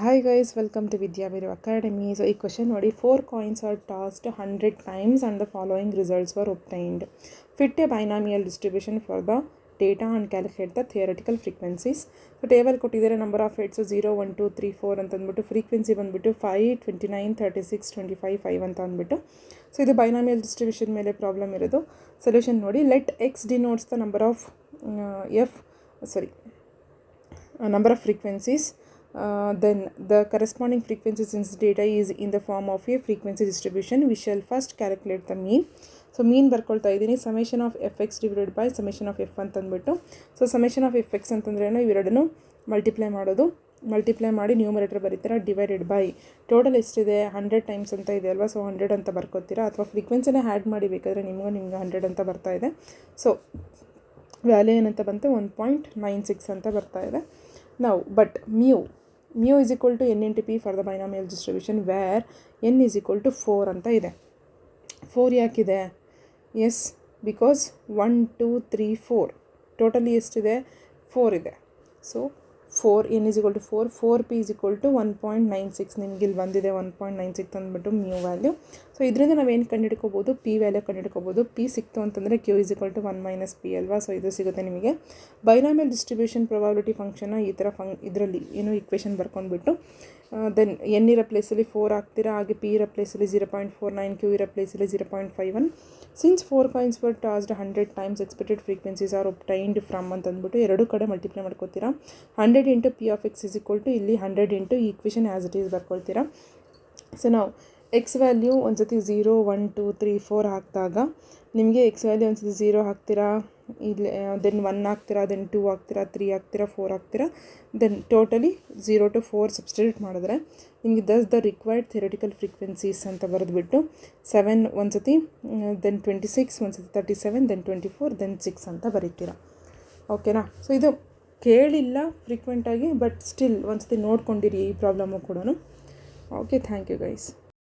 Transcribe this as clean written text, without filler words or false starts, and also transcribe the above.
Hi guys, welcome to Vidya Viru Academy. So, this question nodi 4 coins are tossed 100 times and the following results were obtained. Fit a binomial distribution for the data and calculate the theoretical frequencies. So, table kottidare number of hits 0, 1, 2, 3, 4 ಅಂತ ಅಂದ್ಬಿಟ್ಟು frequency ಬಂದ್ಬಿಟ್ಟು 5, 29, 36, 25, 5 ಅಂತ ಅಂದ್ಬಿಟ್ಟು. So, ಇದು binomial distribution ಮೇಲೆ problem ಇರೋದು. Solution ನೋಡಿ, let x denotes the number of number of frequencies. Then the corresponding frequency since data is in the form of a frequency distribution, we shall first calculate the mean. So mean ಬರ್ಕೊಳ್ತಾ ಇದ್ದೀನಿ, summation of fx divided by summation of f ಅಂತ ಅಂದ್ಬಿಟ್ಟು. So summation of fx ಅಂತಂದ್ರೇನು, ಇವೆರಡನ್ನು multiply ಮಾಡಿ numerator ಬರೀತೀರಾ, divided by total ಎಷ್ಟಿದೆ 100 times ಅಂತ ಇದೆ ಅಲ್ವಾ. ಸೊ 100 ಅಂತ ಬರ್ಕೋತೀರಾ, ಅಥವಾ ಫ್ರೀಕ್ವೆನ್ಸಿನೇ ಆ್ಯಡ್ ಮಾಡಿ ಬೇಕಾದರೆ ನಿಮ್ಗೆ 100 ಅಂತ ಬರ್ತಾ ಇದೆ. ಸೊ ವ್ಯಾಲ್ಯೂ ಏನಂತ ಬಂತು, 1.96 ಅಂತ ಬರ್ತಾ ಇದೆ. ನಾವು but mu is equal to n into p for the binomial distribution where n is equal to 4 ಅಂತ ಇದೆ. 4 ಯಾಕಿದೆ? ಎಸ್, ಬಿಕಾಸ್ 1 2 3 4 ಟೋಟಲಿ ಎಷ್ಟಿದೆ, 4 ಇದೆ. So 4 n is equal to 4, 4p is equal to 1.96. ನಿಮ್ಗೆ ಇಲ್ಲಿ ಬಂದಿದೆ 1.96 ಅಂದ್ಬಿಟ್ಟು ಮ್ಯೂ ವ್ಯಾಲ್ಯೂ. ಸೊ ಇದರಿಂದ ನಾವೇನು ಕಂಡುಹಿಡ್ಕೋಬೋದು, ಪಿ ವ್ಯಾಲ್ಯೂ ಕಂಡುಹಿಡ್ಕೋಬೋದು. ಪಿ ಸಿಕ್ತು ಅಂತಂದರೆ q is equal to 1 minus p ಅಲ್ವಾ. ಸೊ ಇದು ಸಿಗುತ್ತೆ ನಿಮಗೆ. ಬೈನಾಮಿಯಲ್ ಡಿಸ್ಟ್ರಿಬ್ಯೂಷನ್ ಪ್ರೊಬಾಬಿಲಿಟಿ ಫಂಕ್ಷನ್ನ ಈ ಥರ ಇದರಲ್ಲಿ ಏನು ಇಕ್ವೇಷನ್ ಬರ್ಕೊಂಡ್ಬಿಟ್ಟು ದೆನ್ ಎನ್ ಇರೋ ಪ್ಲೇಸಲ್ಲಿ 4 ಹಾಕ್ತೀರಾ, ಹಾಗೆ ಪಿ ಇರೋ ಪ್ಲೇಸಲ್ಲಿ 0.49, ಕ್ಯೂ ಇರೋ ಪ್ಲೇಸಲ್ಲಿ 0.51. Since 4 coins were tossed 100 times expected frequencies are obtained from ಅಂತ ಅಂದ್ಬಿಟ್ಟು ಎರಡು ಕಡೆ ಮಲ್ಟಿಪ್ಲೈ ಮಾಡ್ಕೋತೀರಾ. 100 into P of X is equal to ಇಲ್ಲಿ 100 ಇಂಟು ಈ ಇಕ್ವೇಷನ್ ಆ್ಯಸ್ ಇಟ್ ಈಸ್ ಬರ್ಕೊಳ್ತೀರಾ. ಸೊ ನಾವು ಎಕ್ಸ್ ವ್ಯಾಲ್ಯೂ ಒಂದು ಸತಿ 0 1 2 3 4 ಹಾಕಿದಾಗ ನಿಮಗೆ ಎಕ್ಸ್ ವ್ಯಾಲ್ಯೂ ಒಂದು ಸತಿ 0 ಹಾಕ್ತೀರಾ, ಇಲ್ಲಿ ದೆನ್ 1 ಹಾಕ್ತೀರಾ, ದೆನ್ 2 ಹಾಕ್ತೀರಾ, 3 ಹಾಕ್ತೀರಾ, 4 ಹಾಕ್ತೀರಾ, ದೆನ್ ಟೋಟಲಿ 0 to 4 ಸಬ್ಸ್ಟಿಟ್ಯೂಟ್ ಮಾಡಿದ್ರೆ ನಿಮಗೆ ದ ರಿಕ್ವೈರ್ಡ್ ಥಿಯರಿಟಿಕಲ್ ಫ್ರೀಕ್ವೆನ್ಸೀಸ್ ಅಂತ ಬರೆದ್ಬಿಟ್ಟು 7 ಒಂದು ಸತಿ, ದೆನ್ 26, ಒಂದು ಸತಿ 37, ದೆನ್ 24, ದೆನ್ 6 ಅಂತ ಬರೀತೀರಾ. ಓಕೆನಾ. ಸೊ ಇದು ಕೇಳಿಲ್ಲ ಫ್ರೀಕ್ವೆಂಟಾಗಿ, ಬಟ್ ಸ್ಟಿಲ್ ಒಂದು ಸತಿ ನೋಡ್ಕೊಂಡಿರಿ ಈ ಪ್ರಾಬ್ಲಮ್ಮು ಕೂಡ. Okay, thank you guys.